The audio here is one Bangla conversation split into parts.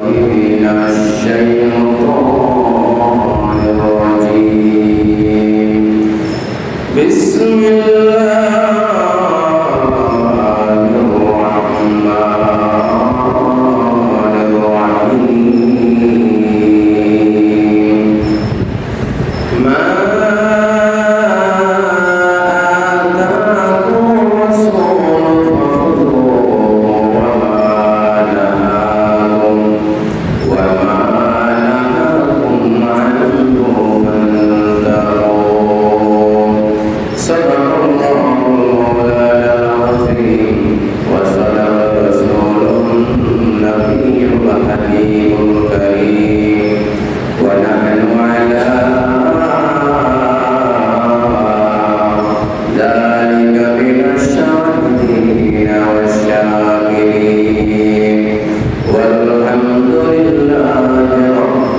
من الشيطان الرجيم بسم الله الرحمن الرحيم ما آتاكم الرسول فخذوه وما نهاكم عنه فانتهوا صدق الله مولانا العظيم وصدق رسوله النبي الحبيب الكريم ونحن على ذلك من الشاهدين والشاكرين والحمد لله رب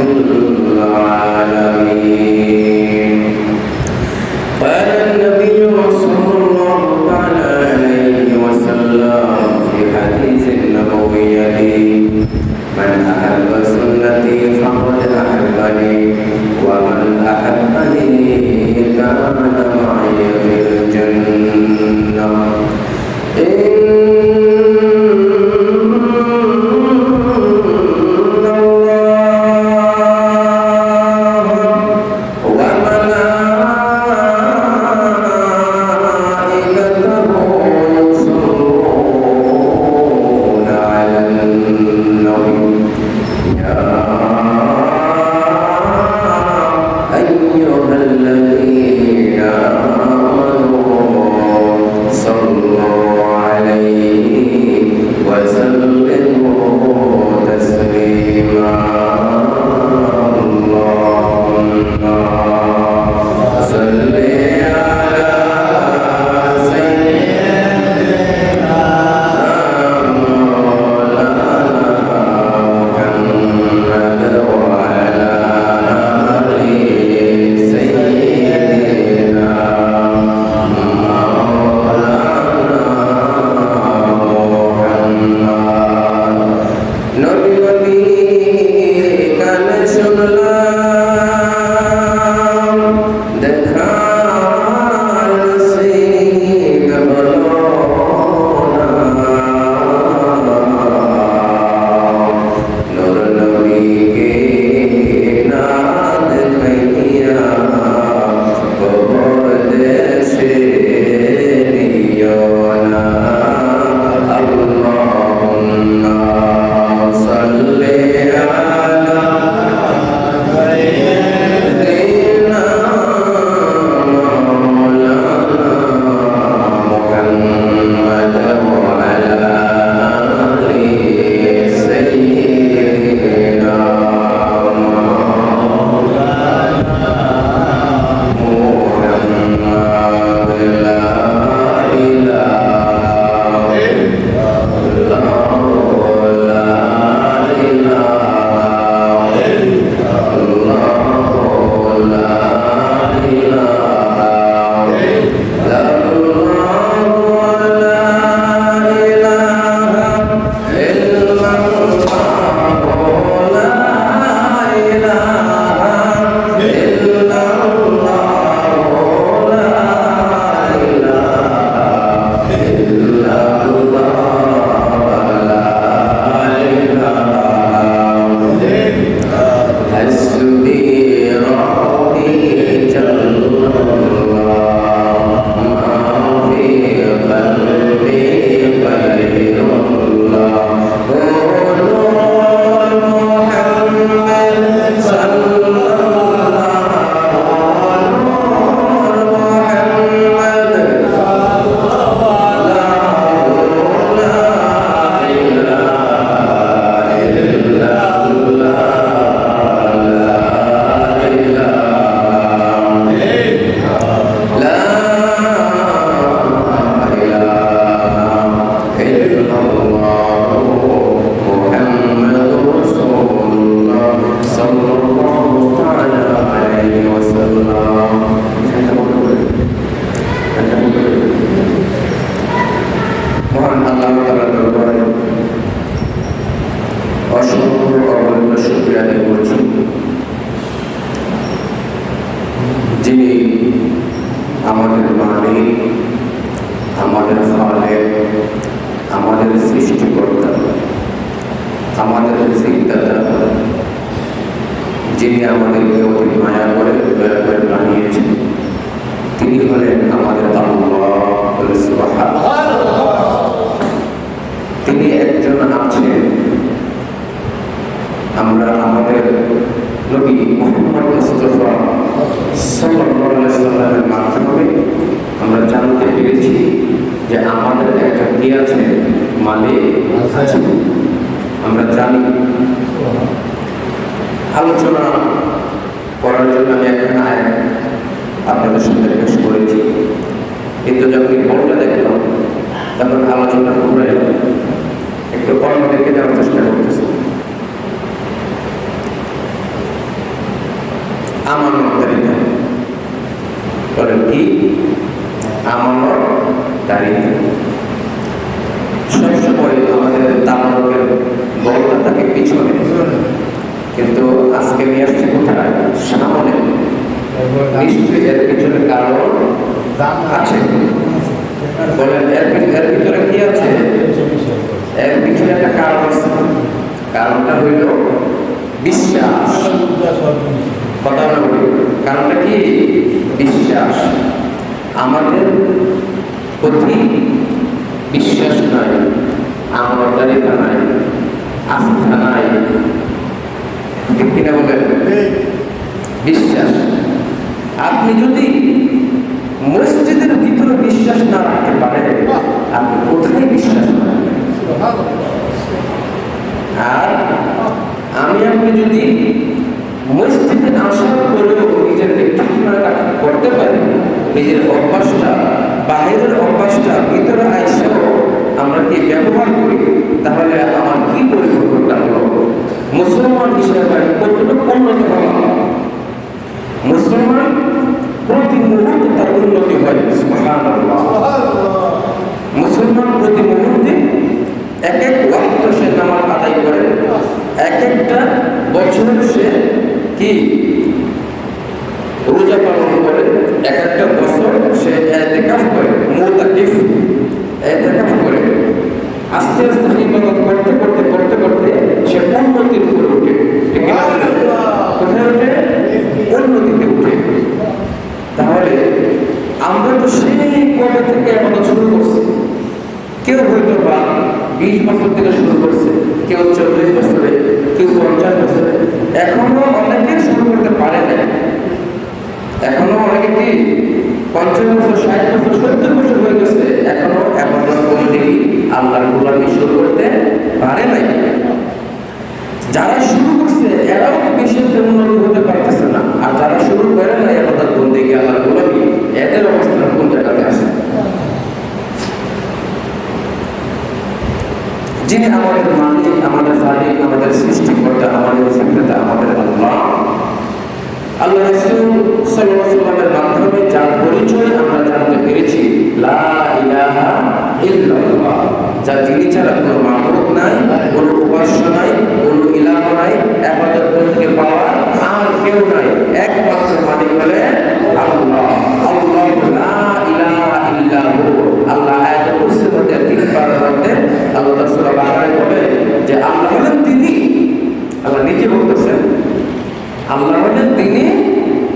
العالمين. قال النبي صلى الله عليه وسلم في حديث النبوي من أحب سنتي فقد أحبني ومن أحبني كان معي في الجنة. শুকরিয়া আদায় করছি যিনি আমাদের মালিক, আমাদের খালেক, আমাদের সৃষ্টিকর্তা, আমাদের রিজিকদাতা, যিনি আমাদেরকে অতি মায়া করে দয়া করে বানিয়েছেন, তিনি হলেন আমাদের আল্লাহ। তিনি একজন আছেন। আমরা আমাদের নবী মুহাম্মদ মুস্তাফা সাল্লাল্লাহু আলাইহি ওয়াসাল্লামের মাধ্যমে আমরা জানতে পেরেছি যে আমাদের একটা কি আছে, মালিক আছে। আমরা জানি। আলোচনা করার জন্য আমি একটা আয়াত আপনাদের সামনে পেশ করেছি, কিন্তু যখন বলটা দেখলাম তখন আলোচনা ঘুরে একটু অন্যদেরকে দেওয়ার চেষ্টা করতেছি। আমানতদারিতা বলেন কি? আমানতদারিতা। সবসময় আমাদের তামারকের বলটা থাকে পিছনে, কিন্তু আজকে নিয়ে আসছে কোথায়? সামনে। নিশ্চয়ই এর পিছনে কারণ আছে। বলেন এর ভিতরে কি আছে? এর পিছনে একটা কারণ আছে। কারণটা হইল বিশ্বাস। কথা না বলি, কারণটা কি? বিশ্বাস। আমাদের প্রতি বিশ্বাস নাই, আমানতদারিতা নাই, আস্থা নাই, ঠিক কিনা বলেন? বিশ্বাস। আপনি যদি মসজিদের ভিতরে বিশ্বাস না রাখতে পারেন, আপনি কোথায় বিশ্বাস রাখবেন? আর আপনি যদি মসজিদে আসার পরেও নিজেকে ঠিক না করতে পারেন, নিজের অভ্যাসটা, বাহিরের অভ্যাসটা ভিতরে আইসেও আমরা কি ব্যবহার করি, তাহলে আমার কি পরিবর্তনটা হলো? মুসলমান হিসেবে কতটুকু উন্নতি হলাম? মুসলমান প্রতি মুহূর্তে তার উন্নতি হয়। সুবহানাল্লাহ। মুসলমান প্রতি মুহূর্তে এক এক ওয়াক্ত সে নামাজ আদায় করে, এক একটা বছর সে কি রোজা পালন করে, এক একটা বছর সে ইতিকাফ করে, মুতাকিফ ইতিকাফ করে। আস্তে আস্তে ইবাদত করতে করতে করতে করতে সে উন্নতির উপরে উঠে। ঠিক না? কোথায় উঠে? উন্নতিতে উঠে। তাহলে আমরা তো সেই কবে থেকে ইবাদত শুরু করছি। কেউ হয়তো বা 20 বছর থেকে শুরু করছে, কেউ 40 বছরে, কেউ 50 বছরে। এখনো অনেকে শুরু করতে পারে না। এখনো অনেকে কি 50 বছর, 60 বছর, 70 বছর হয়ে গেছে, এখনো ইবাদত করতে আল্লাহর গোলামি শুরু করতে পারে নাই। যারা শুরু করছে এরাও তো বেশি উন্নতি হতে পারতেছে না, আর যারা শুরু করে না ইবাদত করতে গিয়ে আল্লাহর গোলামি, এদের অবস্থা কোন জায়গাতে আছে? যিনি আমাদের মালিক, আমাদের খালিক, আমাদের সৃষ্টিকর্তা, আমাদের সৃষ্টিকর্তা, আমাদের আল্লাহ। আল্লাহ রাসূল সাল্লাল্লাহু আলাইহি ওয়াসাল্লামের মাধ্যমে যার পরিচয় আমরা জানতে পেরেছি, লা ইলাহা ইল্লাল্লাহ, যা যিনি ছাড়া কোনো মাবুদ নাই, কোনো উপাস্য নাই, কোনো ইলাহ নাই, ইবাদত করতে পাওয়া আর কেউ নাই, একমাত্র মালিক হলেন আল্লাহ। আল্লাহ লা ইলাহা ইল্লাহু। আল্লাহ আয়াতুল কুরসির মধ্যে 3 বার বলেন, আল্লাহ সূরা বাকারায় বলে যে আল্লাহ হলেন তিনি। আল্লাহ নিজে বলতেছেন আল্লাহ হলেন তিনি,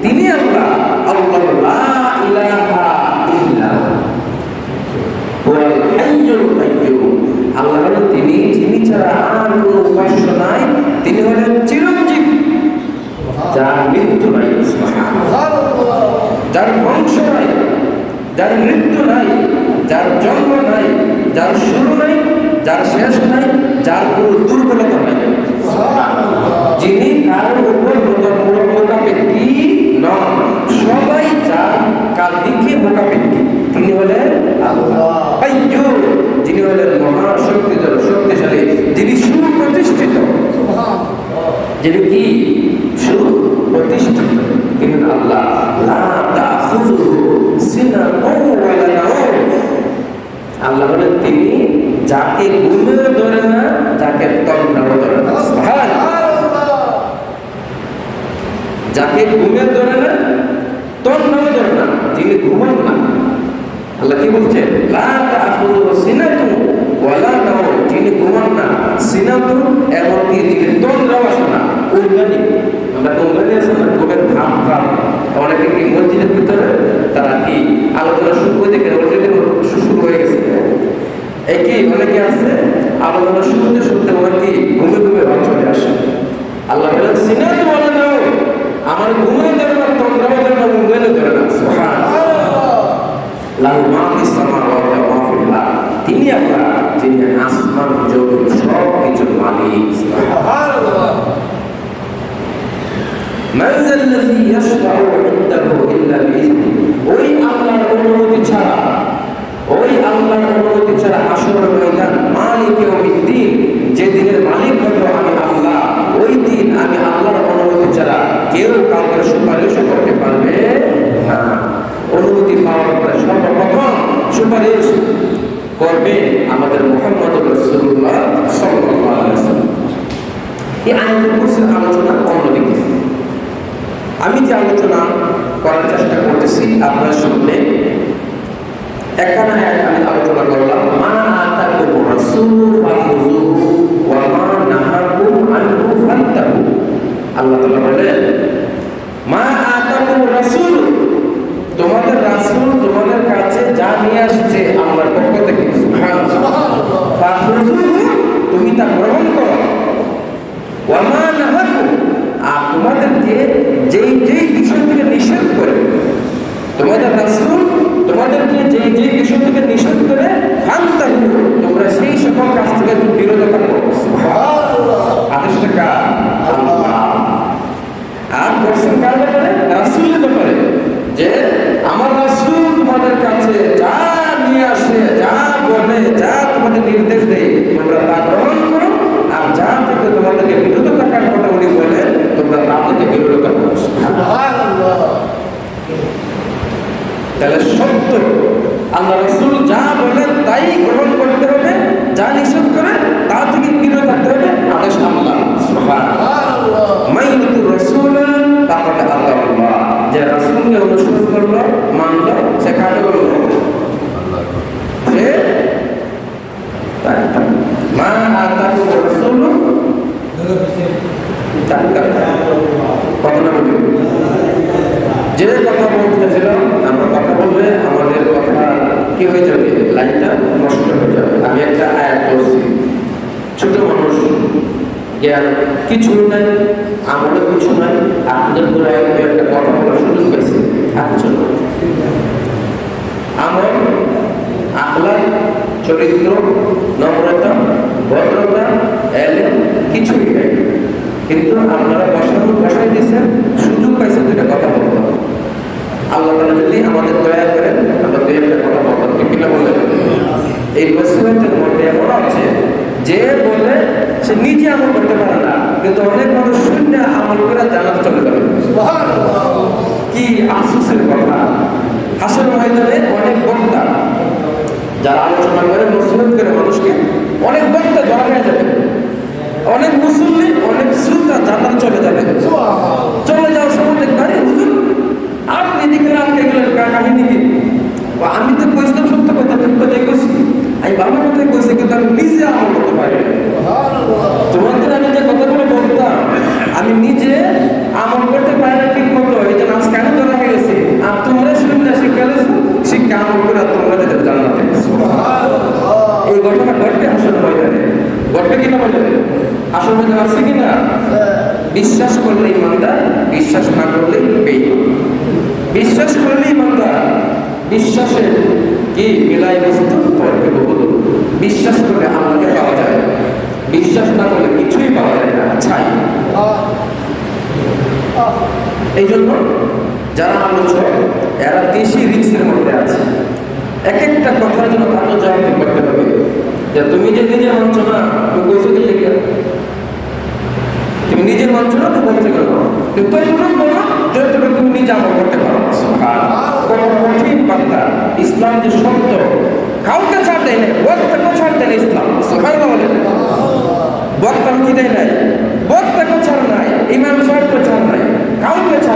তিনি আল্লাহ। আল্লাহ লা ইলাহা ইল্লাহু ওয়াল হাইয়ুল কাইয়্যুম। আল্লাহ হলেন তিনি, যিনি ছাড়া আর কোনো উপাস্য নাই, তিনি হলেন চিরঞ্জীব, যার মৃত্যু নাই, যার বংশ নাই, যার মৃত্যু নাই, যার জন্ম নাই, যার শুরু নাই, যার শেষ নাই, যার কোনো দুর্বলতা নাই, যিনি কারোর উপর মোকাপেক্ষি নন, সবাই যার কার দিকে মোকাপেক্ষি, তিনি হলেন আল্লাহ। কাইয়্যুম, যিনি হলেন শক্তিশালী, যিনি সুপ্রতিষ্ঠিত, যিনি কি সুপ্রতিষ্ঠিত, তিনি আল্লাহ। লা তাখুযুহু সিনাতুন ওয়ালা নাওম। আল্লাহ হলেন তিনি, যাকে ঘুমেও ধরে না, যাকে তন্দ্রাও ধরে না। সুবহানাল্লাহ। যাকে ঘুমে ধরে না, তন্দ্রাও ধরে না, যিনি ঘুমান না। আল্লাহ কি বলছে? লা তাখুযুহু সিনাতুন ওয়ালা নাওম, যিনি ঘুমান না, সিনাতুন এমনকি যিনি তন্দ্রাও আসে না, উদ্গানি। আমরা তো উদ্গানি আছে না, ঘুমের ভাব ভাব। অনেকে কি মসজিদের ভিতরে তারা কি আলোচনা শুরু করে দেখে শুরু হয়ে গেছে। একই অনেকে আছে আলোচনা শুনতে শুনতে অনেকে ঘুমে ঘুমে ভাব চলে আসে। আল্লাহ বলেন সিনাতুন ওয়ালা নাওম, আমার ঘুমে ধরে না, তন্দ্রাও ধরে না, উদ্গানি ধরে না। সুবহানাল্লাহ। লাহু মা ফিস সামাওয়াতি ওয়া মা ফিল আরদ, তিনি আল্লাহ যিনি আসমান জমিন সব কিছুর মালিক। সুবহানাল্লাহ। মান যাল্লাযী ইয়াশফাউ ইনদাহু ইল্লা বিইذনি, ওই আল্লাহর অনুমতি ছাড়া, ওই আল্লাহর অনুমতি ছাড়া হাসরের ময়দান মালিক ইয়াউমিদ্দিন, যে দিনের মালিক হলো আমি আল্লাহ, ওই দিন আমি আল্লাহর অনুমতি ছাড়া কেউ কাউকে সুপারিশ করতে পারবে না। অনুমতি পাওয়ার পরে সর্বপ্রথম সুপারিশ করবে আমাদের মুহাম্মদুর রাসূলুল্লাহ সাল্লাল্লাহু আলাইহি ওয়াসাল্লাম। এই আয়াতুল কুরসির আলোচনা অন্যদিকে। আমি যে আলোচনা করার চেষ্টা করতেছি আপনার সামনে, এখানে আমি আলোচনা করলাম মা আতাকুম রাসূলু ফাখুযুহু ওয়া মা নাহাকুম আনহু ফান্তাহু। আল্লাহ তাআলা বলেন মা আতাকুম রাসূলু, তোমাদের রাসূল তোমাদের কাছে যা নিয়ে আসছে আল্লাহর পক্ষ থেকে, সুবহানাল্লাহ, ফাখুযুহু, তুমি তা গ্রহণ করো, ওয়া মা নাহাকুম, আর তোমাদেরকে যেই যেই বিষয় থেকে নিষেধ করে, তোমাদের রাসূল তোমাদেরকে যেই যেই বিষয় থেকে নিষেধ করে, ফান্তাহু, তোমরা সেই সকল কাজ থেকে বিরত থাকো। সুবহানাল্লাহ। আদেশটা কার? আল্লাহ। আর বলছেন কার ব্যাপারে? রাসূলের ব্যাপারে, যে আমার রাসূল তোমাদের কাছে যা নিয়ে আসে, যা বলে, যা তোমাদের নির্দেশ দেয়, তোমরা তা গ্রহণ করো, আর যা থেকে তোমাদেরকে বিরত থাকার কথা উনি বলেন, তোমরা তা থেকে বিরত থাকো। সুবহানাল্লাহ। তাহলে সত্য আল্লাহ রাসূল যা বলেন তাই গ্রহণ করতে হবে, যা নিষেধ করে তা থেকে বিরত থাকতে হবে, আদেশ আল্লাহ। সুবহানাল্লাহ। মাইয়াতুর রাসূল তাআলা আল্লাহ, যে রাসূলকে অনুসরণ করলো, মানলো, সে কাকে বলল? সে মা আতাকুম রাসূলু যে কথা বলতেছিলাম, আমরা কথা বললে আমাদের কথা কি হয়ে যাবে, লাইনটা নষ্ট হয়ে যাবে। আমি একটা আয়াত বলছি, ছোট মানুষ, জ্ঞান কিছু নাই, আমারও কিছু নাই, আপনাদের পুরো একটা কথা বলার সুযোগ পেয়েছি, আর কিছু না। আমরা আখলাক, চরিত্র, নম্রতা, ভদ্রতা, এলেম কিছুই নাই, কিন্তু আপনারা বসাই দিয়েছেন, সুযোগ পাইছেন দুটা কথা বলবো। আল্লাহ তাআলা যদি আমাদের দয়া করেন, আমরা দুই একটা কথা বলবো, ঠিক কিনা বলেন? এই ওয়াসিয়তের মধ্যে এমন আছে যে বলে সে নিজে আমল করতে পারে না, কিন্তু অনেক মানুষ শূন্য আমল করে জান্নাতে চলে যাবে। সুবহানাল্লাহ। কি আফসোসের কথা! হাসর ময়দানে অনেক বক্তা যারা আলোচনা করে, নসিহত করে মানুষকে, অনেক বক্তা ধরা হয়ে যাবে, অনেক মুসল্লি, অনেক শ্রোতা জান্নাতে চলে যাবে। চলে যাওয়ার সময় দেখবেন হুজুর আপনি দিকে আটকে গেলেন, কাহিনী কি? আমি তো কইছিলাম সত্য কথা, ঠিক কথাই কইছি, আমি ভালো কথাই কইছি, কিন্তু আমি নিজে আমল করতে পারি না। তোমাদের আমি যে কথাগুলো বলতাম, আমি নিজে আমল করতে পারি না ঠিক মতো, এই জন্য আজ কেন ধরা হয়ে গেছে, আর তোমরা শুনলে শিক্ষালেছো, শিক্ষা আমল করে তোমরা যেতে জান্নাতে। এই ঘটনা ঘটবে হাসর ময়দানে, ঘটবে কিনা বলে? হাসর ময়দান আছে কিনা? বিশ্বাস করলে ইমানদার, বিশ্বাস না করলে বেঈমান। বিশ্বাস করলে ইমানদার, বিশ্বাসের কি মিলাই বস্তু তর্কে বহু। বিশ্বাস করলে আল্লাহকে পাওয়া যায়, বিশ্বাস না করলে কিছুই পাওয়া যায় না, ছাই। এই জন্য যারা আলোচক এরা বেশি রিস্কের মধ্যে আছে। এক একটা কথার জন্য তাকে জবাব করতে হবে, যে তুমি যে নিজে মানছো না, তুমি কইছো কি লেগে, তুমি নিজের মানছ না, তুমি বলতে পারো, কিন্তু ততটুকু বলো যতটুকু তুমি নিজে আমল করতে পারো। কোন কঠিন বার্তা, ইসলাম যে সত্য, কাউকে ছাড় দেয় নাই, বক্তাকেও ছাড় দেয় না ইসলাম। সুবহানাল্লাহ বলেন। বক্তাকে কি দেয় নাই? বক্তাকেও ছাড় নাই, ইমাম সাহেবকে ছাড় নাই, কাউকে ছাড়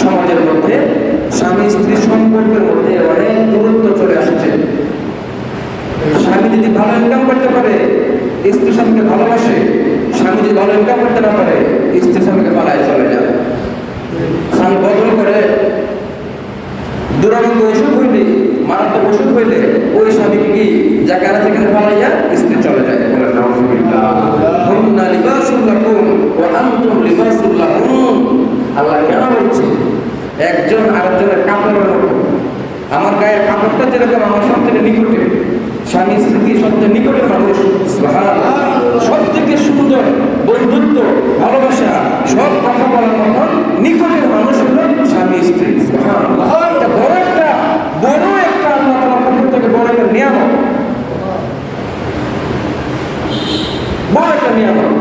সমাজের মধ্যে স্বামী স্ত্রী সম্পর্কের মধ্যে অনেক দূরত্ব চলে আসছে। স্বামী যদি ভালো ইনকাম করতে পারে, স্ত্রী স্বামীকে ভালোবাসে। স্বামী যদি ভালো ইনকাম করতে না পারে, স্ত্রী স্বামীকে পালায় চলে যায়। স্বামী বদল করে, দুরারোগ্য অসুখ হইলে, মারাত্মক অসুখ হইলে ওই স্বামীকে কি জায়গাটা থেকে পালাইয়া স্ত্রী চলে যায়। বলেন নাউযুবিল্লাহ। হুন্না লিবাসুল লাকুম ওয়া আনতুম লিবাসুল লাহুম। আল্লাহ কেন বলছে একজন আরেকজনের কাপড়ের মতো। আমার গায়ের কাপড়টা যেরকম আমার সবথেকে নিকটে, স্বামী স্ত্রী সবথেকে নিকটের মানুষ। সুবহানাল্লাহ। সব থেকে সুন্দর বন্ধুত্ব, ভালোবাসা, সব কথা বলার মতন নিকটের মানুষ হলো স্বামী স্ত্রী। সুবহানাল্লাহ। এটা বড় একটা আল্লাহ তাআলার পক্ষ থেকে বড় একটা নিয়ামত, বড় একটা নিয়ামত।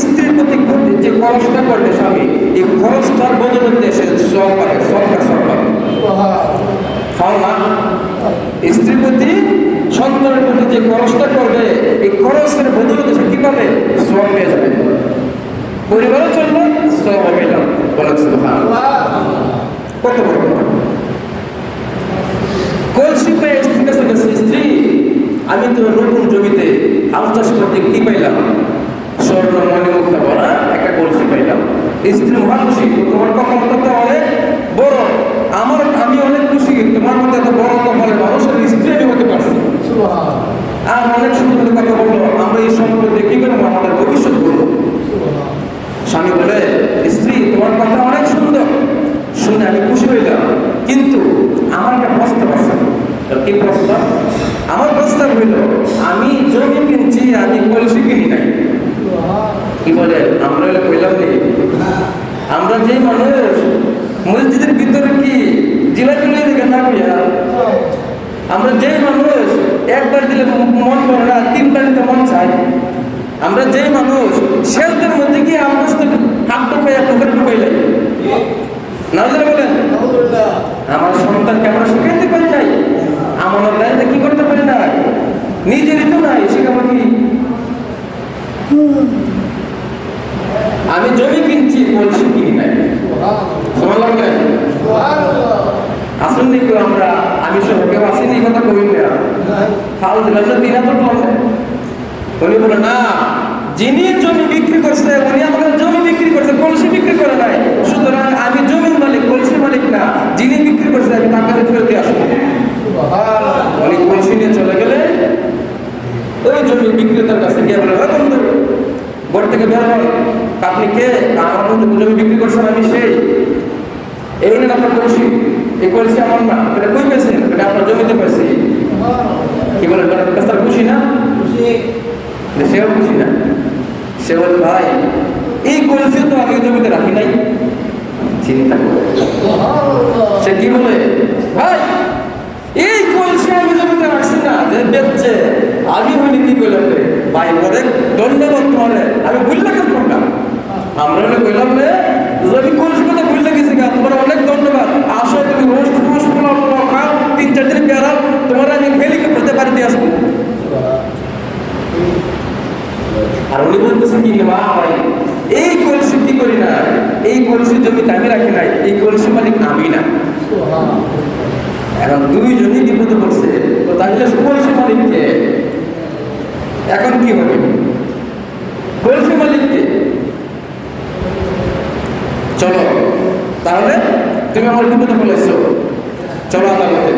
স্ত্রীর প্রতি যে খরচটা করবে স্বামী, এই খরচটার বদলে সে সব পাবে, সব পাবে। খাও না, স্ত্রীর প্রতি, সন্তানের প্রতি যে খরচটা করবে, এই খরচের বদলে সে কি পাবে? সব পেয়ে যাবে। পরিবারও চলবে, সব পেলাম। বলেন সুবহানাল্লাহ। কত বড় কথা। কলসি পেয়ে স্ত্রীর কাছে গেছে, স্ত্রী আমি তো নতুন জমিতে আলু চাষ করতে কি পাইলাম? স্বর্ণ মণিমুক্তা ভরা একটা কলসি পাইলাম। স্ত্রী মহা খুশি, তোমার কপালটা তো অনেক বড়, আমি অনেক খুশি, তোমার মধ্যে এত বড় কপালের মানুষের স্ত্রী আমি হতে পারছি। আর অনেক সুন্দর কথা বললো, আমরা এই সম্পর্কে কি করবো? আমাদের ভবিষ্যৎ করবো। স্বামী বলে, স্ত্রী তোমার কথা অনেক সুন্দর, শুনে আমি খুশি হইলাম, কিন্তু আমার একটা প্রস্তাব আছে। কি প্রস্তাব? আমার প্রস্তাব হইল, আমি জমি কিনছি, আমি কলসি কিনি নাই। কি বলে? আমরা হলে কইলাম নেই, আমরা যে মানুষ মসজিদের ভিতরে কি জিলাপি নিয়ে দেখে না কইয়া, আমরা যে মানুষ একবার দিলে মন করে না, তিনবার দিতে মন চায়, আমরা যে মানুষ শেলদের মধ্যে গিয়ে আমরা হাত ঢুকাইয়া পুকুরে ঢুকাইলাই না, বলেন আমার সন্তানকে আমরা শিখাইতে পারি নাই, আমার লাইফে কি করতে পারি না, নিজেরই তো নাই, সেখানে কি আমি জমি কিনছি, কলসি কিনি নাই। আসুন দেখো আমরা, আমি সব কেউ আসেনি এই কথা কই না, ফাল দিলাম না ৩,০০০ টাকা। উনি বলে না, যিনি জমি বিক্রি করছে উনি আমাদের জমি বিক্রি করছে, কলসি বিক্রি করে নাই, সুতরাং আমি জমির মালিক, কলসির মালিক না। যিনি বিক্রি করছে আমি তার কাছে ফেরত দিয়ে আসবো। উনি কলসি নিয়ে চলে গেলে ওই জমি বিক্রেতার কাছে গিয়ে বলে, বন্ধু ঘর থেকে বের হন, আপনি কে? আমার মধ্যে জমি বিক্রি করছেন, আমি সেই। এই নেন আপনার কলসি, এই কলসি আমার না, এটা কই পেয়েছেন? এটা আপনার জমিতে পেয়েছি। কি বলেন? তার খুশি না? সেও খুশি না। সে বলে, ভাই এই কলসি তো আমি জমিতে রাখি নাই। চিন্তা করে সে কি বলে, ভাই এই কলসি আমি জমিতে রাখছি না, যে বেচছে আমি হইলে কি করলাম রে ভাই, অনেক ধন্যবাদ তোমার, আমি বুঝলে কেন করলাম। আমরা হলে কইলাম রে, আমি কলসি কথা বুঝলে গেছি গা, তোমার অনেক ধন্যবাদ। আসো তুমি রোস্ট পোলাও খাও, ৩-৪ দিন বেড়াও, তোমার আমি হেলিকপ্টারে বাড়িতে আসবো। আর উনি বলতেছে কি, ভাই এই কলসি কি করি না, এই কলসি জমিতে আমি রাখি নাই, এই কলসি মালিক আমি না। এখন দুইজনই বিপদে পড়ছে, তো তাহলে কলসি মালিককে এখন কি হবে? কলসি মালিককে চলো তাহলে তুমি আমার বিপদে পড়েছো, চলো আদালতে।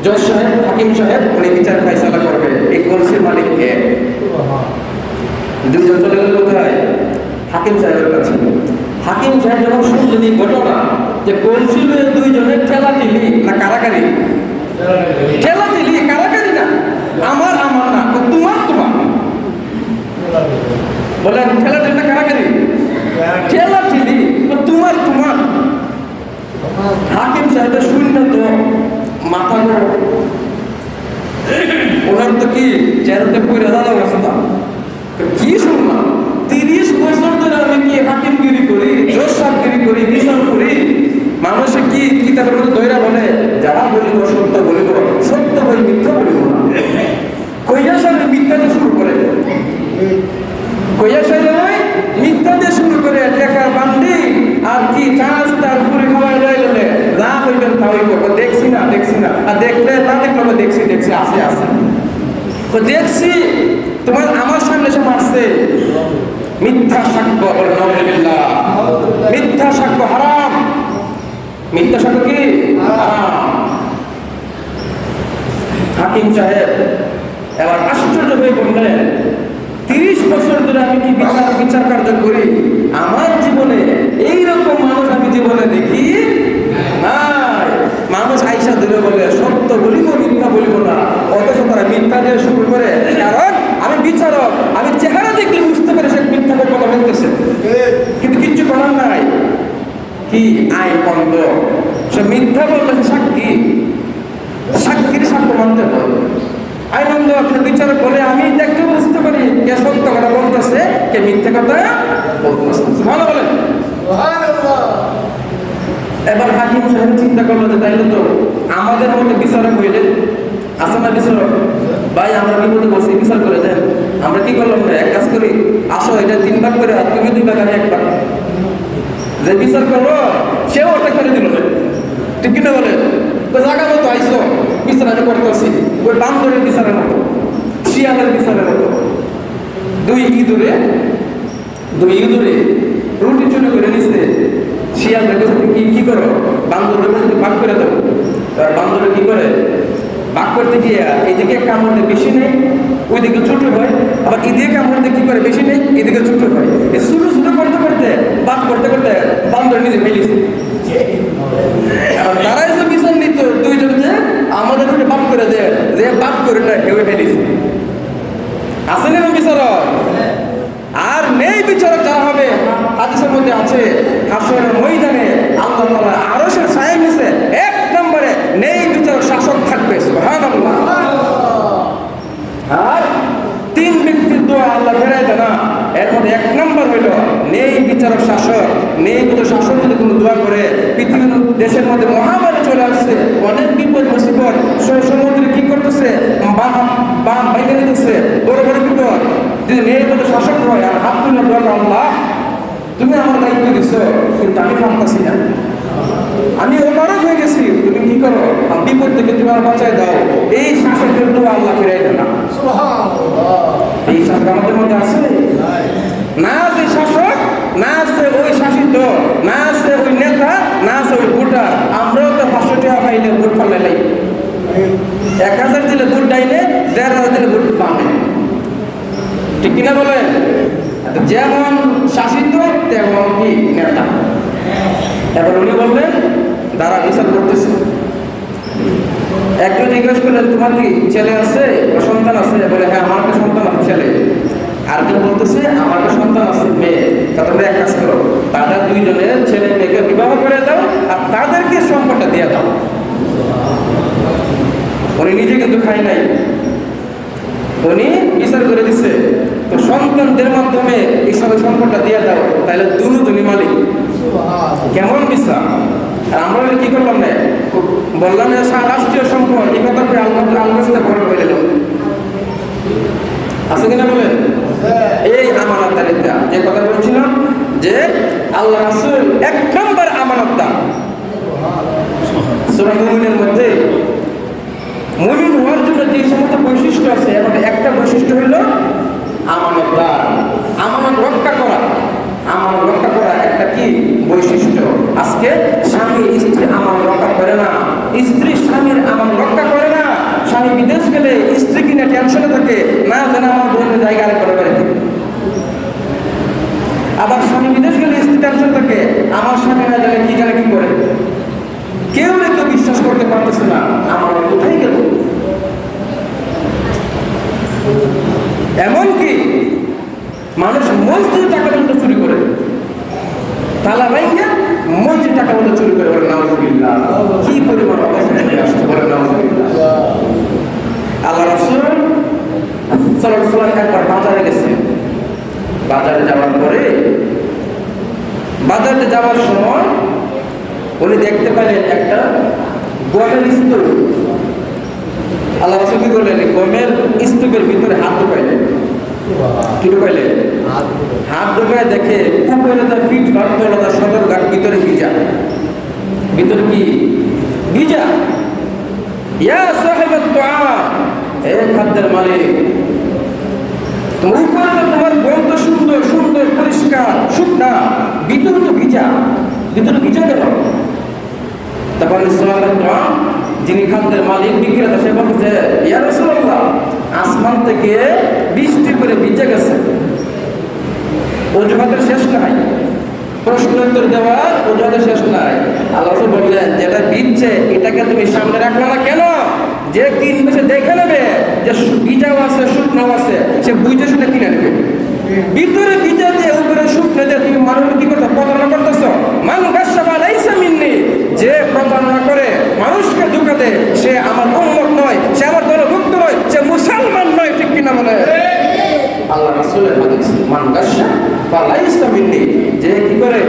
জজ সাহেব, হাকিম সাহেব উনি বিচার ফাইসালা করবে, এই কলসির মালিককে। দুইজন চলে গেল কোথায়? হাকিম সাহেবের কাছে। হাকিম সাহেব যখন শুনলেন এই ঘটনা, যে কলসি লয়ে দুইজনের ঠেলাঠেলি না কারাকারি, ঠেলাঠেলি কারাকারি না, আমার না, তোমার বলেন, ঠেলাঠেলি না কারাকারি? ঠেলাঠেলি তোমার। হাকিম সাহেবের শূন্য তো মাথা গরম, ওনার তো কি চেহারাতে পড়ে দাদা গেছে না, কি শুনলাম ৩০ বছর ধরে আমি কি হাকিমগিরি করি, জোরসাবগিরি করি, বিচার করি, মানুষে কি কিতাবের মধ্যে দৈরা বলে, যারা বলিব সত্য বলিব, সত্য বই মিথ্যা বলিব না। কইয়া সাহেব মিথ্যা দিয়ে শুরু করে, কইয়া সাহেব মিথ্যা দিয়ে শুরু করে, টাকার বান্ডি আর কি চাষ তার পুরি খাওয়ার দেখছি আছে তো দেখছি তোমার আমার সামনে এসে মারছে, মিথ্যা সাক্ষ্য, বলে নাউযুবিল্লাহ, মিথ্যা সাক্ষ্য হারাম, মিথ্যা সাক্ষ্য কি হারাম। হাকিম সাহেব এবার আশ্চর্য হয়ে বললেন, 30 বছর ধরে আমি কি বিচার কার্য করি, আমার জীবনে এইরকম মানুষ আমি জীবনে দেখি নাই। মানুষ আইসা ধরে বলে সত্য বলিব মিথ্যা বলিব না, অথচ তারা মিথ্যা দিয়ে শুরু করে, কারণ আমি বিচারক, আমি চেহারা দেখলে বুঝতে পারি সে মিথ্যা কথা বলতেছে, কিন্তু কিচ্ছু করার নাই, কি আইন বন্ধ, সে মিথ্যা বললে সাক্ষীর সাক্ষ্য মানতে হবে। আইনন্দ আপনার বিচারক বলে আমি দেখতে বুঝতে পারি কে সত্য কথা বলতেছে কে মিথ্যা কথা বলতেছে। ভালো বলেন। এবার হাকিম সাহেব চিন্তা করলো যে তাইলে তো আমাদের মধ্যে বিচারক হইলে আসে না বিচারক, ভাই আমরা বিপদে বসে বিচার করে দেন, আমরা কি করলাম না এক কাজ করি, আসো এটা 3 ভাগ করে, আর তুমি 2 ভাগ আমি 1 ভাগ, যে বিচার করবো সেও ওটা করে দিল না, ঠিক কিনা বলে, জায়গা মতো আইসো বিচার আমি করতেছি, ওই বান্দরের বিচারের মতো, শিয়ালের বিচারের মতো, 2 ইঁদুরে রুটি চুরি করে নিচ্ছে, শিয়াল কি করো, বান্দরের মধ্যে ভাগ করে দেবো, বান্দরে কি করে ভাগ করতে গিয়ে এইদিকে কামড়তে বেশি নেই, ওইদিকে ছোট হয়, আবার এদিকে কামড়তে কি করে বেশি নেই, এদিকে ছোট হয়, এই ছোট করতে ভাগ করতে বান্দর নিজে ফেলিছে। তারাই তো বিচার নিত দুইজন যে আমাদের ওটা ভাগ করে দেয়, যে ভাগ করে না কেউ ফেলিছে, আসেন এবং বিচারক আর নেই বিচারক যারা হবে, হাদিসের মধ্যে আছে হাসরের ময়দানে আল্লাহ তাআলা আরশের ছায়ার নিচে 1 নম্বরে নেই বিচারক শাসক থাকবে, সুবহানাল্লাহ। আর 3 ব্যক্তির দোয়া আল্লাহ ফেরাই দেয় না, এর মধ্যে 1 নম্বর হইল নেই বিচারক শাসক। নেই কোনো শাসক যদি কোনো দোয়া করে, পৃথিবীর দেশের মধ্যে মহামারী চলে আসছে, অনেক বিপদ মুসিবত, সমুদ্রে কি করতেছে, বাম বাইকে নিতেছে, বড় বিপদ, যদি নেই কোনো শাসক হয় আর হাত তুলে দোয়া, আল্লাহ তুমি আমার দায়িত্ব দিচ্ছ কিন্তু আমি পারতাছি না, আমি ওপারক হয়ে গেছি, তুমি কি করো আমি বিপদ থেকে তুমি আমার বাঁচাই দাও, এই শাসকের দোয়া আল্লাহ ফিরাই দেয় না। এই শাসক আমাদের মধ্যে আছে না, আছে শাসক না, আছে ওই শাসিত না, আছে ওই নেতা না, আছে ওই ভোটার। আমরাও তো 500 টাকা পাইলে ভোট ফালাই, 1000 দিলে ভোট ডাইলে, 1500 দিলে ভোট পাবে, ঠিক কিনা বলেন। যেমন শাসিত তেমন কি নেতা। এবার উনি বললেন তারা বিচার করতেছে, একজন জিজ্ঞেস করলেন তোমার কি ছেলে আছে বা সন্তান আছে, বলে হ্যাঁ আমার একটা সন্তান আছে ছেলে, আরেকজন বলতেছে আমার একটা সন্তান আছে মেয়ে, তা তোমরা এক কাজ করো, তাদের 2 জনের ছেলে মেয়েকে বিবাহ করে দাও আর তাদেরকে সম্পদটা দিয়ে দাও। উনি নিজে কিন্তু খায় নাই, উনি বিচার করে দিচ্ছে তো সন্তানদের মাধ্যমে এই সব সম্পদটা দিয়ে দাও, তাহলে দুজনই মালিক। কেমন বিচার। আর আমরা কি করলাম না, বললাম যে রাষ্ট্রীয় সম্পদ, এই কথা করে আলমাসটা বড় হয়ে গেল, আছে কিনা বলেন। এই আমানতদারিতা যে কথা বলছিলাম, যে আল্লাহ রাসূল 1 নম্বর আমানতদার। সূরা মুমিনের মধ্যে মুমিন হওয়ার জন্য যে সমস্ত বৈশিষ্ট্য আছে, এর মধ্যে একটা বৈশিষ্ট্য হইল আমানতদার, আমানত রক্ষা করা। আমানত রক্ষা করা একটা কি বৈশিষ্ট্য। আজকে স্বামী স্ত্রী আমানত রক্ষা করে না, স্ত্রী স্বামীর আমানত রক্ষা করে না। স্বামী বিদেশ গেলে স্ত্রী কিনা টেনশনে থাকে, না যেন আমার বোনের জায়গা আরেক করে বেড়াতে। আবার স্বামী বিদেশ গেলে স্ত্রী টেনশন থাকে, আমার স্বামী না জানে কি জানে কি করে। কেউ একটু বিশ্বাস করতে পারতেছে না আমার কোথায় গেল। এমনকি মানুষ মসজিদে টাকা পর্যন্ত চুরি করে, তালা ভাইঙ্গা মসজিদ টাকা পর্যন্ত চুরি করে, বলে নাউযুবিল্লাহ। কি পরিমাণ অবস্থা আসছে, বলে নাউযুবিল্লাহ। আল্লাহ রাসূল সাল্লাল্লাহু আলাইহি ওয়াসাল্লাম একবার বাজারে গেছে, বাজারে যাওয়ার পরে বাজারে যাওয়ার সময় উনি দেখতে পেলেন একটা গমের স্তূপ। আল্লাহ রাসূল কি করলেন, গমের স্তূপের ভিতরে হাত ঢুকাইলেন। কি ঢুকাইলেন? হাত ঢুকায় দেখে উপরে তার ফিট ভাগ, তলা তার সদর ঘাট, ভিতরে ভিজা। ভিতরে কি ভিজা। ইয়া সাহিবাত তুআম, হে খাদ্যের মালিক, তোমার উপরে তোমার গন্ধ সুন্দর সুন্দর পরিষ্কার শুকনা, ভিতরে তো ভিজা, ভিতরে ভিজা কেন? তখন সাহিবাত তুআম, যিনি খাদ্যের মালিক বিক্রেতা, সে বলছে ইয়া রাসূলুল্লাহ, আসমান থেকে বৃষ্টি করে ভিজে গেছে, অজুহাতের শেষ নাই, প্রশ্ন উত্তর দেওয়ার অজুহাতের শেষ নাই। আল্লাহ রাসূল বললেন, যেটা ভিজছে এটাকে তুমি সামনে রাখলে না কেন? যে কিনবে সে দেখে নেবে যে ভিজাও আছে শুকনাও আছে, সে বুঝে শুনে কিনে নেবে। ভিতরে ভিজা দিয়ে উপরে শুকনো দিয়ে তুমি মানুষকে কি করছো? প্রতারণা করতেছ। মান গাসসাবা লাইসা মিন্নি, যে প্রতারণা করে মানুষকে ধোঁকা দেয় সে আমার উম্মত নয়, সে আমার দলভুক্ত নয়, সে মুসলমান নয়। ঠিক কিনা বলে? আল্লাহ রাসূলের হাদিস, মান গাসসাবা লাইসা মিন্নি, যে কি করে?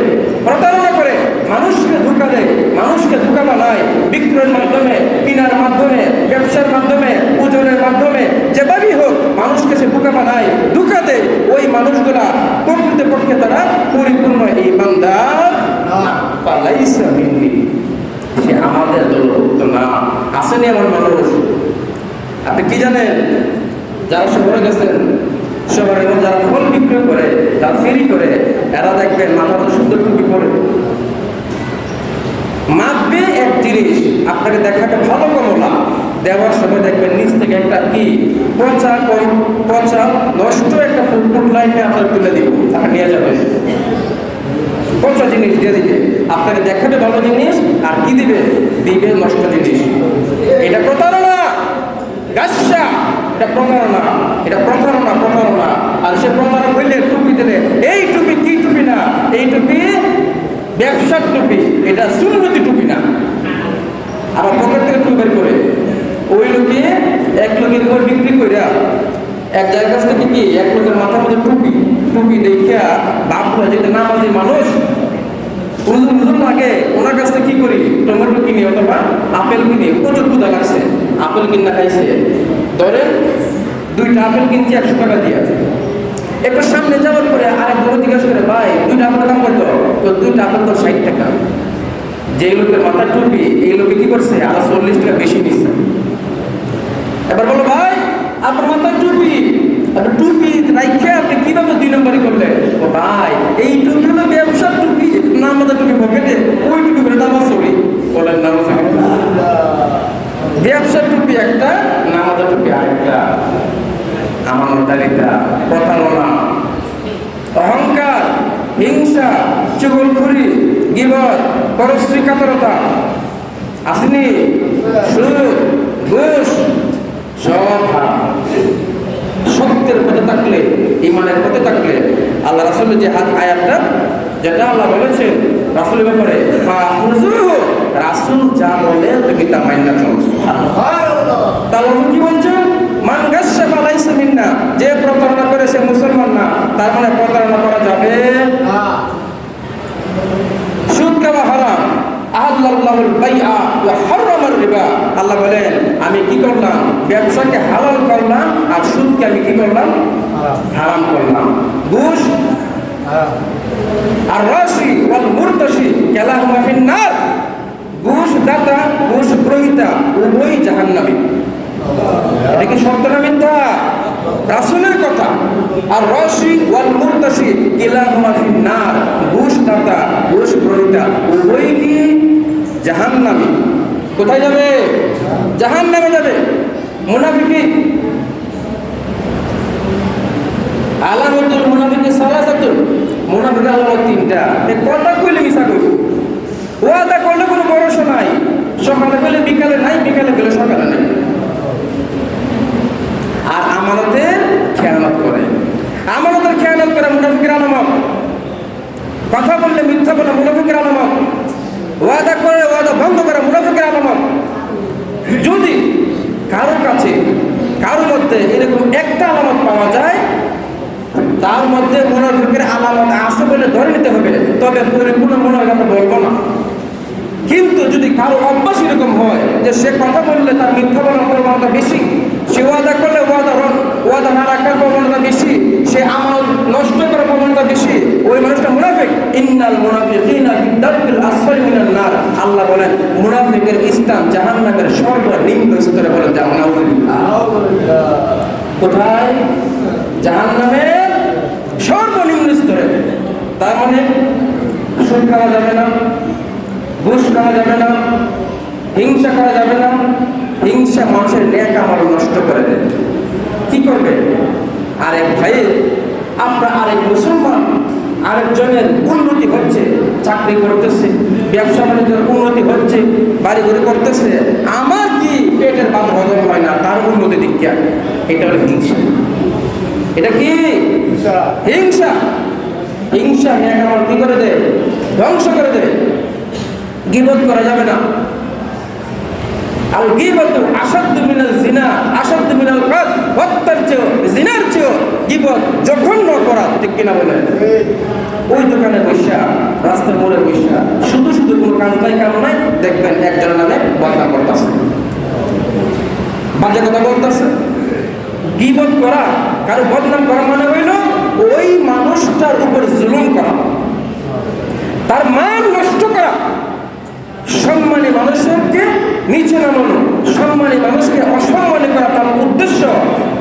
প্রতারণা করে, মানুষকে ধোঁকা দেয়, মানুষকে ধোঁকা বানায়, বিক্রয়ের মাধ্যমে, কেনার মাধ্যমে, ব্যবসার মাধ্যমে, ওজনের মাধ্যমে, যেভাবেই হোক মানুষকে সে ধোঁকা বানায়, ধোঁকা দেয়, ওই মানুষগুলা প্রকৃতপক্ষে তারা পরিপূর্ণ ঈমানদার না। লাইসা মিন্নি, সে আমাদের দলভুক্ত না। আসেনি এমন মানুষ। আপনি কি জানেন? যারা শহরে গেছেন, শহরে যারা ফল বিক্রয় করে, যারা ফেরি করে, এরা দেখবেন মাথাতে সুন্দর টুপি পরে, মাপবে এক জিনিস, আপনাকে দেখাতে ভালো কমলা দেওয়ার সময় দেখবেন নিচ থেকে একটা কি পচা নষ্ট একটা ফুটফুট লাইনে আপনার তুলে দিব, তাকে নিয়ে যাবে, পচা জিনিস দিয়ে দিবে। আপনাকে দেখাবে ভালো জিনিস, আর কি দিবে? দিবে নষ্ট জিনিস। এটা প্রতারণা, গাসসা, এটা প্রতারণা, এটা প্রতারণা, প্রতারণা। আর সে প্রতারণা হইলে টুপি দিলে, এই টুপি কি টুপি না, এই টুপি ব্যবসার টুপি, এটা সুন্নতি টুপি না। আবার পকেট থেকে টুপি বের করে ওই লোকে এক লোকের উপর বিক্রি করে এক জায়গার কাছ থেকে কি এক লোকের মাথার মধ্যে টুপি দেখিয়া বাপরা যেতে নামাজি মানুষ হুজুর লাগে, ওনার কাছ থেকে কি করি? টমেটো কিনি অথবা আপেল কিনি, প্রচুর ক্ষুধা লাগছে, আপেল কিনা খাইছে, ধরেন 2টা আপেল কিনছি 100 টাকা দিয়ে। একটু সামনে যাওয়ার পরে আরেক লোক জিজ্ঞাসা করে, ভাই 2টা আপেলের দাম কত? তো 2টা আপেল তো 60 টাকা। যে লোকের মাথার টুপি, এই লোকে কি করছে? আরো 40 টাকা বেশি নিচ্ছে। এবার বলো, ভাই আপনার মাথার টুপি, আপনি টুপি রাইখে আপনি কিভাবে 2 নম্বরই করলেন? ও ভাই, এই টুপি হলো ব্যবসার টুপি, না আমাদের টুপি পকেটে, ওই টুপি করে নামাজ পড়ি। বলেন না, ব্যবসার টুপি একটা, নামাজের টুপি আরেকটা। আমানতদারিতা, প্রতারণা, অহংকার, হিংসা, চুগলখড়ি, গীবত, পরশ্রীকাতরতা, আসেনি, সুদ, ঘুষ, সব হারাম। সত্যের পথে থাকলে, ঈমানের পথে থাকলে, আল্লাহ রাসূলের যে আয়াতটা যেটা আল্লাহ বলেছেন রাসূলের ব্যাপারে, রাসূল যা বলে তুমি তা মাইনা চলো। সুবহানাল্লাহ। তাহলে কি বলছেন? মান গাসসা ফালাইসা মিন্না, যে প্রতারণা করে সে মুসলমান না। তার মানে প্রতারণা করা যাবে না। সুদ খাওয়া হারাম। আহাল্লাল্লাহুল বাইআ ওয়া হারামার রিবা। আল্লাহ বলেন, আমি কি করলাম? ব্যবসাকে হালাল করলাম, আর সুদকে আমি কি করলাম? হারাম করলাম। ঘুষ আর রাশি ওয়াল মুরতাশি কালাহুমা ফিন্নার, ঘুষ দাতা, ঘুষ গ্রহীতা উভয়ই জাহান্নামী। এটা কি সত্য না মিথ্যা? রাসূলের কথা। আর রাশি ওয়াল মুরতাশি কালাহুমা ফিন্নার, ঘুষ দাতা, ঘুষ গ্রহীতা উভয়ই কি জাহান্নামী। কোথায় যাবে? জাহান্নামে যাবে। মুনাফিকি, আলামাতুল মুনাফিকি সালাসাতুন, মুনাফিকের আলামত 3টা। এই কথা কইলে মিছা কইব, ওয়াদা করলে কোনো ভরসা নাই, সকালে গেলে বিকালে নাই, বিকালে গেলে সকালে নাই। আর আমানতের খেয়ানত করে, আমানতের খেয়ানত করে মুনাফিকের আলামত। কথা বললে মিথ্যা বলে মুনাফিকের আলামত। ওয়াদা করে ওয়াদা ভঙ্গ করে মুনাফিকের আলামত। যদি কারো কাছে কারোর মধ্যে এরকম একটা আলামত পাওয়া যায়, তার মধ্যে মুনাফিকের আলামত আছে বলে ধরে নিতে হবে, তবে পরিপূর্ণ মুনাফিক আমরা বলবো না। কিন্তু যদি কারো অভ্যাস এরকম হয় যে সে কথা বললে তার মিথ্যা বলার প্রবণতা বেশি, সে ওয়াদা করলে ওয়াদা না রাখার প্রবণতা বেশি, সে আমানত নষ্ট করার প্রবণতা বেশি, ওই মানুষটা মুনাফিক। ইন্নাল মুনাফিকিনা ফি দারকিল আসফালি মিনান নার। আল্লাহ বলেন, মুনাফিকের স্থান জাহান্নামের সর্বনিম্ন স্তরে, বলেন যে কোথায়? জাহান্নামের সর্বনিম্ন স্তরে। তার মানে সুদ খাওয়া যাবে না, ঘুষ খাওয়া যাবে না, হিংসা করা যাবে না। হিংসা মানুষের নেক আমল নষ্ট করে দেয়। কি করবে? আরেক ভাই, আমরা আরেক মুসলমান আরেকজনের উন্নতি হচ্ছে, চাকরি করতেছে, ব্যবসা বাণিজ্যের উন্নতি হচ্ছে, বাড়ি ঘুরে করতেছে, আমার কি পেটের ভাত হজম হয় না, তার উন্নতি দীক্ষা। এটা হলো হিংসা। এটা কি হিংসা? হিংসা নেক আমল কি করে দেয়? ধ্বংস করে দেয়। গীবত করা যাবে না। আল গীবতু আশাদ্দু মিনাল জিনা, আশাদ্দু মিনাল কাদ। হত্যার চেয়েও, জিনার চেয়েও গীবত জঘন্য অপরাধ। ঠিক কিনা বলেন? ওই দোকানে বসা, রাস্তার মোড়ে বসা, শুধু শুধু কোনো কাজ নাই, কাম নাই, দেখবেন একজনের নামে বদনাম করতেছে, বাজে কথা বলতেছে। গীবত করা, কারো বদনাম করা মানে হইল ওই মানুষটার উপর জুলুম করা, তার মান নষ্ট করা, সম্মানী মানুষকে নিচে নামানো, সম্মানী মানুষকে অসম্মানী করা তার উদ্দেশ্য।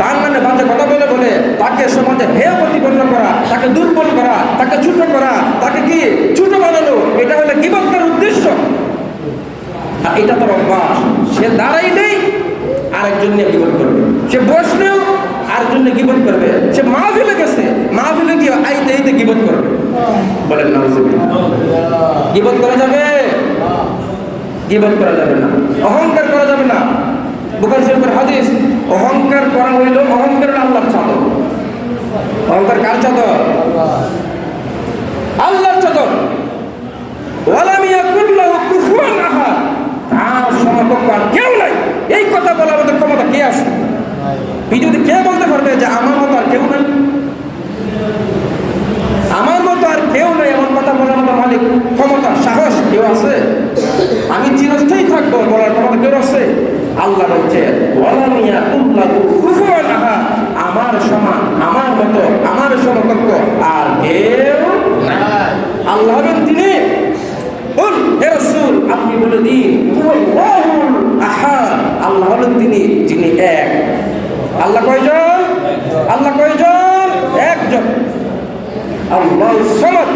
তার মানে বাজে কথা বলে বলে তাকে সমাজে হেয় প্রতিপন্ন করা, তাকে দুর্বল করা, তাকে ছোট করা, তাকে কি ছোট বানানো, এটা হলো গীবতের উদ্দেশ্য। আর এটা তার অভ্যাস। সে দাঁড়াইলেই আরেকজন নিয়ে গীবত করবে, সে বসলেও আরেকজন নিয়ে গীবত করবে, সে মাহফিলে গেছে, মাহফিলে গিয়ে আইতে আইতে গীবত করবে। বলেন না, গীবত করা যাবে? গীবত করা যাবে না। অহংকার করা যাবে না। বুখারী শরীফের হাদিস, অহংকার করা হইল, অহংকার আল্লাহর চাদর। অহংকার কার চাদর? আল্লাহর চাদর। ওয়ালাম ইয়াকুল লাহু কুফুয়ান আহাদ, তার সমকক্ষ আর কেউ নাই। এই কথা বলার মতো ক্ষমতা কে আছে? যদি কে বলতে পারবে যে আমার মতো আর কেউ নাই, আমার মতো আর কেউ নাই, এমন কথা বলার মতো মালিক, ক্ষমতা, সাহস কেউ আছে? আমি চিরস্থায়ী থাকবো বলার ক্ষমতা কেউ আছে? আল্লাহ বলছে ওয়ালাম ইয়াকুল লাহু কুফুয়ান আহাদ, আমার সমান, আমার মতো, আমার সমকক্ষ আর কেউ নাই। আল্লাহ হবেন তিনি। বল হে রাসূল, আপনি বলে দিন আল্লাহুল আহাদ, আল্লাহ হলেন তিনি যিনি এক। আল্লাহ কয়জন? আল্লাহ কয়জন? একজন। আল্লাহু সামাদ,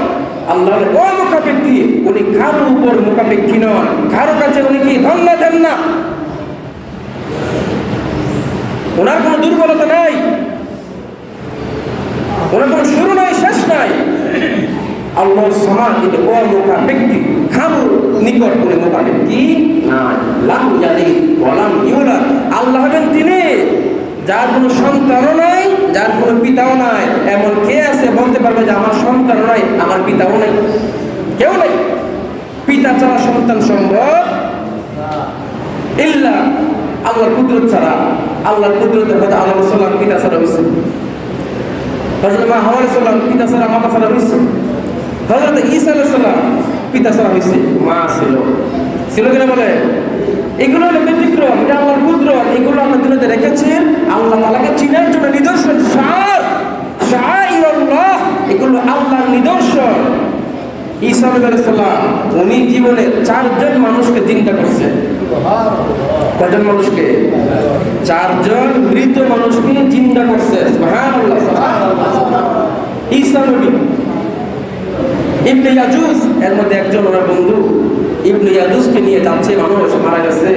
আল্লাহর অমুখাপেক্ষী, উনি কারো উপর মুখাপেক্ষী নন, কারো কাছে উনি কি ধন্য দেন না, ওনার কোনো দুর্বলতা নাই, ওনার কোনো শুরু নাই, শেষ নাই। আল্লাহর সামাদ, তিনি অমুখাপেক্ষী, কারো নিকট উনি মুখাপেক্ষী নাই। লাম ইয়ালিদ ওয়া লাম ইউলাদ, আল্লাহ হবেন তিনি যার কোনো সন্তানও নাই, যার কোনো পিতাও নাই। এমন কে আছে বলতে পারবে যে আমার সন্তানও নাই, আমার পিতাও নাই? কেউ নাই। পিতা ছাড়া সন্তান সম্ভব ইল্লা আল্লাহর কুদরত ছাড়া। আল্লাহর কুদরতের কথা আল্লাহ সাল্লাম পিতা ছাড়া হয়েছে, হযরত মা হাওয়া সাল্লাম পিতা ছাড়া মাতা ছাড়া হয়েছে, হযরত ঈসা আলাইহিস সালাম পিতা ছাড়া হয়েছে, মা ছিল কিনা বলে? এগুলো হলো ব্যতিক্রম, এটা আল্লাহর কুদরত। এগুলো আল্লাহ দুনিয়াতে রেখেছেন আল্লাহ তাআলাকে চিনার জন্য, নিদর্শন, শাআইরুল্লাহ, এগুলো আল্লাহর নিদর্শন। ঈসা আলাইহিস সালাম উনি জীবনে 4 জন মানুষকে জিন্দা করছেন। কয়জন মানুষকে? 4 জন মৃত মানুষকে জিন্দা করছে। সুবহানাল্লাহ, সুবহানাল্লাহ। ঈসা নবী, ইবনে ইয়াজুজ, এর মধ্যে একজন ওনার বন্ধু ইবনে ইয়াজুজকে নিয়ে যাচ্ছে, মানুষ মারা গেছে,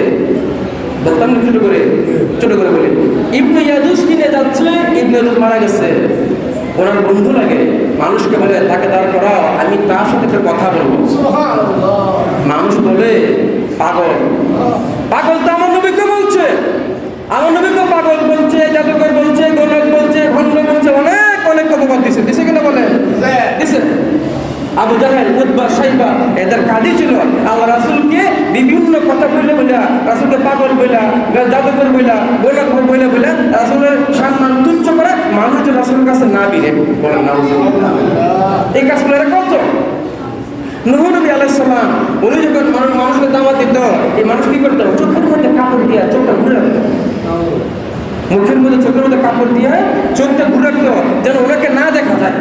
বলতাম ছোট করে বলি, ইবনে ইয়াজুজকে নিয়ে যাচ্ছে, ইবনে ইয়াজুজ মারা গেছে, ওনার বন্ধু লাগে, মানুষকে বলে তাকে দাঁড় করাও, আমি তার সাথে একটা কথা বলবো। মানুষ বলে পাগল, পাগল তো আমার নবীকে বলছে, আমার নবীকে পাগল বলছে, জাদুকর বলছে, গণক বলছে, ভণ্ড বলছে, অনেক অপবাদ দিছে কিনা বলে? দিছে। আবু জাহেল, উতবা, শাইবা এদের কাজই ছিল আল্লাহ রাসূলকে বিভিন্ন কথা বলে রাসূলকে পাগল বইলা, জাদুকর বইলা, গণক বইলা রাসূলের সম্মান তুচ্ছ করে মানুষ রাসূলের কাছে না বিরে বলেন নাউযুবিল্লাহ। এই কাজগুলো এরা করত। নূহ নবী আলাইহিস সালাম উনি যখন মানুষকে দাওয়াত দিত, এই মানুষ কি করতো? চোখের মধ্যে কাপড় দিয়া চোখটা ঘুরে রাখতো, মুখের মধ্যে চোখের মধ্যে কাপড় দিয়ে চোখটা ঘুরে রাখতো যেন ওনাকে না দেখা যায়।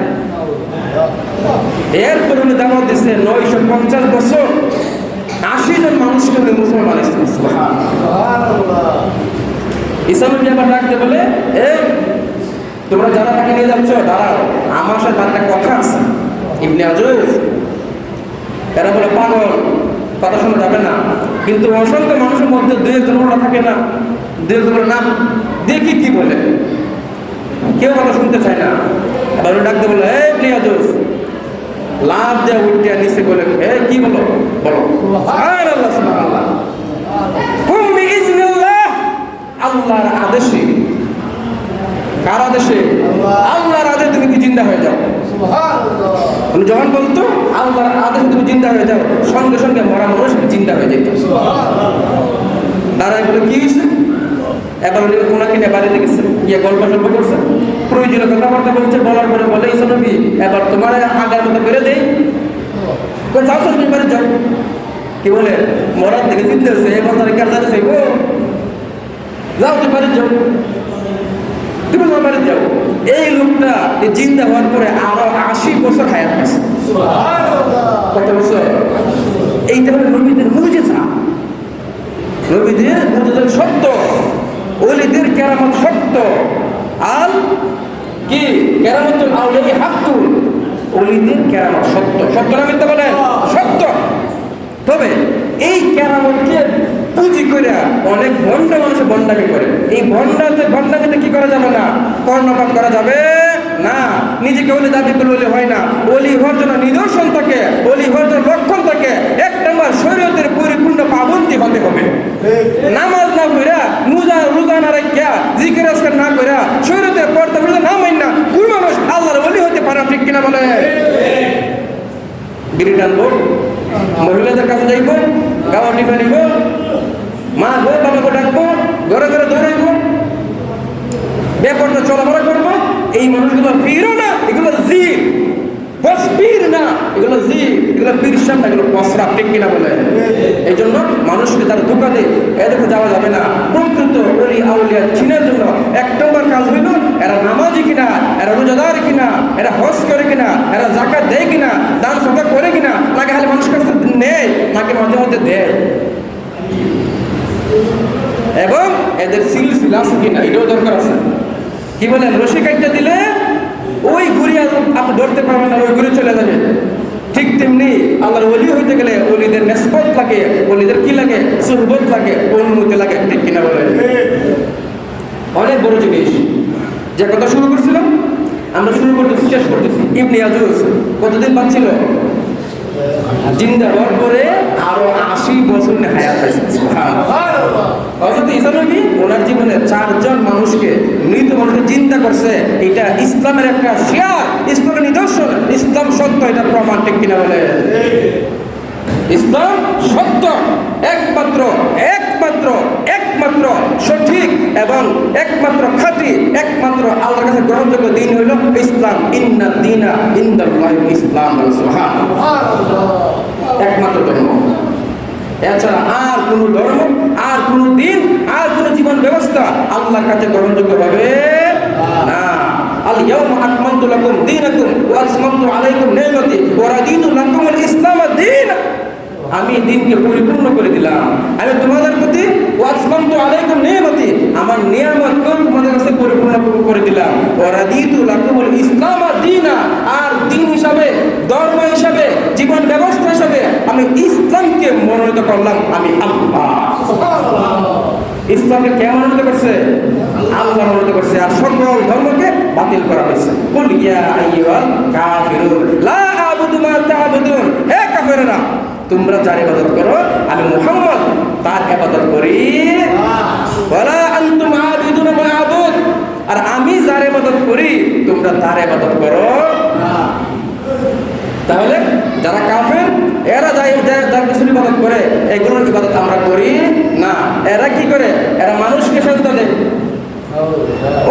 এরপর উনি দাওয়াত দিচ্ছে 950 বছর 80 জন মানুষকে উনি মুসলমান বানাইছেন। ইসলাম ব্যাপার ডাকতে বলে, এই তোমরা যারা তাকে নিয়ে যাচ্ছ দাঁড়াও, আমার সাথে তার একটা কথা আছে। ইবনে আজুজ এরা বলে পাগল, কথা শোনা যাবে না। কিন্তু অসংখ্য মানুষের মধ্যে দুই একজন থাকে না, দুই একজন নাম দেখি কি বলে, কেউ কথা শুনতে চায় না। এবার ডাকতে বলে, এই ইবনে আজুজ, লাভ দেয়া উল্টে নিচে বলে, এই কি বলো বলো। সুবহানাল্লাহ সুবহানাল্লাহ। কুম বিইজনিল্লাহ, আল্লাহর আদেশে। কার আদেশে? আল্লাহর আদেশে তুমি কি জিন্দা হয়ে যাও। সুবহানাল্লাহ। উনি যখন বলতো আল্লাহর আদেশে তুমি জিন্দা হয়ে যাও, সঙ্গে সঙ্গে মরা মানুষ জিন্দা হয়ে যেত। তারা এগুলো কি হয়েছে? এবার উনি ওনাকে নিয়ে বাড়িতে গেছে, গিয়ে গল্প সল্প করছে, প্রয়োজনীয় কথাবার্তা বলছে। বলার পরে বলে, এই নবী এবার তোমার আগার মতো করে দেই, যাও তুমি বাড়ি যাও। কি বলে, মরার থেকে চিন্তা হচ্ছে, এবার তারা কেন যাচ্ছে, ও যাও তুমি বাড়ি যাও, তুমি তোমার বাড়ি যাও। এই লোকটা জিন্দা হওয়ার পরে আরো 80 বছর হায়াত পাচ্ছে। কত বছর? এইটা হলো নবীদের মুজিজা। নবীদের মুজিজা সত্য, ওলিদের কেরামত সত্য। আল কি কেরামতুল আউলিয়া হাক্কুল, ওলিদের কেরামত সত্য। সত্য না মিথ্যা বলেন? সত্য। তবে এই কেরামতকে পুঁজি করে অনেক ভণ্ড মানুষ ভণ্ডামি করে। এই ভণ্ডামিতে কি করা যাবে না? কর্ণপাত করা যাবে না। নিজেকে ওলি দাবি করলে ওলি হয় না। ওলি হওয়ার জন্য নিদর্শন থাকে, ওলি হওয়ার জন্য লক্ষণ থাকে। 1 নম্বর, শরীয়তের পরিপূর্ণ পাবন্দি হতে হবে। নামাজ না কইরা, রোজা না রাখিয়া, জিকির আজকার না কইরা, শরীয়তের পর্দা না মাইনা কোন মানুষ আল্লাহর ওলি হতে পারে? ঠিক কিনা বলে? বিড়ি টানবো, মহিলাদের কাছে যাইব, গাওয়া টিফা নিব, মা গো বাবাকে ডাকবো, ঘরে ঘরে দৌড়াইবো, বেপরটা চলাফেরা করবো। এই মানুষগুলো পীরও না, এগুলো জিন। বস পীর না, এগুলো জিন, এগুলো পীর সাহেব না, এগুলো পসরা। ঠিক কিনা বলে? এই জন্য মানুষকে তারা ধোঁকা দেয়, এদেরকে যাওয়া যাবে না। প্রকৃত ওলি আউলিয়া চিনার জন্য 1 নম্বর কাজ হইল, এরা নামাজি কিনা, এরা রোজাদার কিনা, এরা হজ করে কিনা, এরা যাকাত দেয় কিনা, দান সদকা করে কিনা, নাকি খালি মানুষের কাছে নেয়, নাকি মাঝে মধ্যে দেয়, এবং এদের সিলসিলা আছে কিনা, এটাও দরকার আছে। কি বলেন? রশি কাটতে দিলে ওই ঘুরি আপনি ধরতে পারবেন না, ওই ঘুরে চলে যাবে। ঠিক তেমনি আল্লাহর ওলি হইতে গেলে ওলিদের নিসবত লাগে, ওলিদের কি লাগে? সুহবত লাগে, অনুমতি লাগে। ঠিক কিনা বলে? অনেক বড় জিনিস। যে কথা শুরু করছিলাম, আমরা শুরু করতেছি, শেষ করতেছি। ইবনে আজুজ কতদিন বাঁচছিল? জিন্দা হওয়ার পরে আরো 80 বছর হায়াত পাইছে। হযরত ঈসা নবী ওনার জীবনে 4 জন মানুষকে, মৃত মানুষকে জিন্দা করছে। এটা ইসলামের একটা শিয়ার, ইসলামের নিদর্শন। ইসলাম সত্য, এটা প্রমাণ। ঠিক কিনা বলে? ইসলাম সত্য, একমাত্র একমাত্র একমাত্র সঠিক এবং একমাত্র খাঁটি, একমাত্র আল্লাহর কাছে গ্রহণযোগ্য দিন হইল ইসলাম। ইন্না দীনা ইনদাল্লাহিল ইসলাম। সুবহানাল্লাহ। একমাত্র ধর্ম। এছাড়া আর কোন ধর্ম, আর কোন দিন, আর কোন জীবন ব্যবস্থা আল্লাহর কাছে গ্রহণযোগ্য হবে না। আল ইয়াউমা আকমালতু লাকুম দীনাকুম ওয়া আতমামতু আলাইকুম নি'মাতি ওয়া রাদিতু লাকুমুল ইসলাম দীনা। আমি দিনকে পরিপূর্ণ করে দিলাম, আমি তোমাদের প্রতি ওয়া আতমামতু আলাইকুম নি'মাতি, আমার নিয়ামতকে তোমাদের কাছে পরিপূর্ণ করে দিলাম। ওয়া রাদিতু লাকুমুল ইসলাম দীনা, আর দিন হিসাবে, ধর্ম হিসাবে, জীবন ব্যবস্থা হিসাবে আমি ইসলামকে মনোনীত করলাম। আমি আল্লাহ। ইসলামকে কে মনোনীত করছে? আল্লাহ মনোনীত করছে। আর সকল ধর্মকে বাতিল করা হয়েছে। কুল ইয়া আইয়ুহাল কাফিরুন লা আ'বুদু মা তা'বুদুন, হে কাফেররা, তোমরা যার ইবাদত করো আমি মুহাম্মদ তার ইবাদত করি। ওয়ালা আনতুম আ'বিদুনা মা আ'বুদ, আর আমি যার ইবাদত করি তোমরা তার ইবাদত করো না। তাহলে যারা কাফের, এরা যার কিছু ইবাদত করে, এগুলোর ইবাদত আমরা করি না। এরা কি করে? এরা মানুষকে সেজদা দেয়।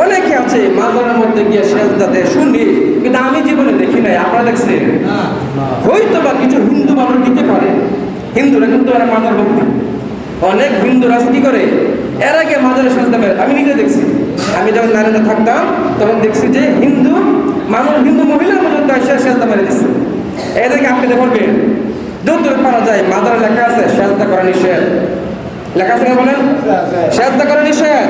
অনেকে আছে মাজারের মধ্যে গিয়ে সেজদা দেয়, শুনি, কিন্তু আমি জীবনে দেখি নাই। আপনারা দেখছেন? হয়তো বা কিছু হিন্দু মানুষ দিতে পারে, হিন্দুরা, কিন্তু এরা মাজার ভক্তি। অনেক হিন্দুরা আছে কি করে? এরা গিয়ে মাজারে সেজদা দেয়। আমি নিজে দেখছি। আমি যখন নারীতে থাকতাম তখন দেখছি যে হিন্দু মানুষ, হিন্দু মহিলার মধ্যে সেজদা মেরে দিচ্ছে। এদেরকে আপনি পারবেন? যতদূর পারা যায় মাজারে লেখা আছে সেজদা করা নিষেধ, লেখা আছে না বলেন? সেজদা করা নিষেধ।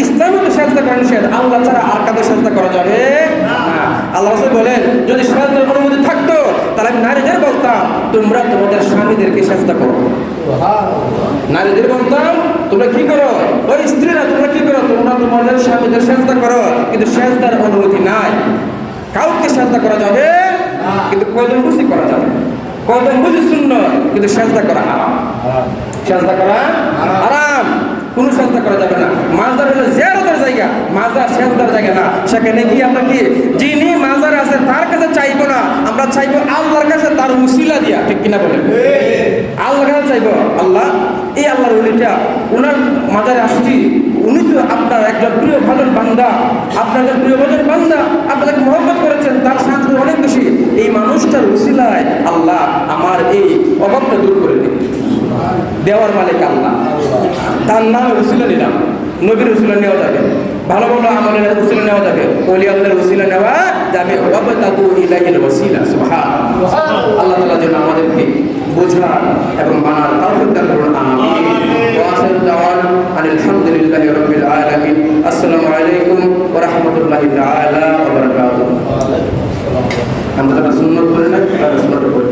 ইসলামে তো সেজদা করা নিষেধ, আল্লাহ ছাড়া আর কাদের সেজদা করা যাবে না। আল্লাহ রাসূল বলেন যদি সেজদার অনুমতি থাকতো তাহলে আমি নারীদের বলতাম তোমরা তোমাদের স্বামীদেরকে সেজদা করো। নারীদের বলতাম তোমরা কি করো, ওই স্ত্রীরা তোমরা কি করো, তোমরা তোমাদের স্বামীদের সেজদা করো। কিন্তু সেজদার অনুমতি নাই, কাউকে সেজদা করা যাবে কিন্তু কদম বুঝি করা যাবে, কদম বুঝি সুন্নাত কিন্তু সেজদা করা হারাম। সেজদা করা হারাম, কোনো সেজদা করা যাবে না। মাজার হলো জিয়ারতের জায়গা, মাজার সেজদার জায়গা না। সেখানে কি আমরা কি যিনি মাজার আছে তার কাছে চাইবো না, আমরা চাইবো আল্লাহর কাছে, তার উসিলা দিয়া, ঠিক কিনা বলেন? আল্লাহর কাছে চাইবো, আল্লাহ এই আল্লাহর ওলিটা ওনার মাজারে আসছি, উনি তো আপনার একজন প্রিয় ভাজন বান্দা, আপনার একজন প্রিয় ভাজন বান্দা, আপনাকে মহব্বত করেছেন, তার সাথে অনেক বেশি। এই মানুষটার উসিলায় আল্লাহ আমার এই অভাবটা দূর করে দিন। দেওয়ার মালিক আল্লাহ, তার নামে উসিলা নিলাম। নবীর উসিলা নেওয়া যাবে, ভালো ভালো আমলের উসিলা নেওয়া যাবে, ওলি আল্লাহর উসিলা নেওয়া যাবে। ওয়াবতাগু ইলাইহিল ওয়াসিলা। সুবহানাল্লাহ। আল্লাহ তাআলা যেন আমাদেরকে বোঝার এবং মানার তৌফিক দান করুন। আমিন। ওয়া আখিরু দাওয়ানা আলহামদুলিল্লাহি রাব্বিল আলামিন। আসসালামু আলাইকুম ওয়া রাহমাতুল্লাহি তাআলা ওয়া বারাকাতুহু। আমরা যারা সুন্নাত পড়ি না তারা সুন্নাত পড়ি।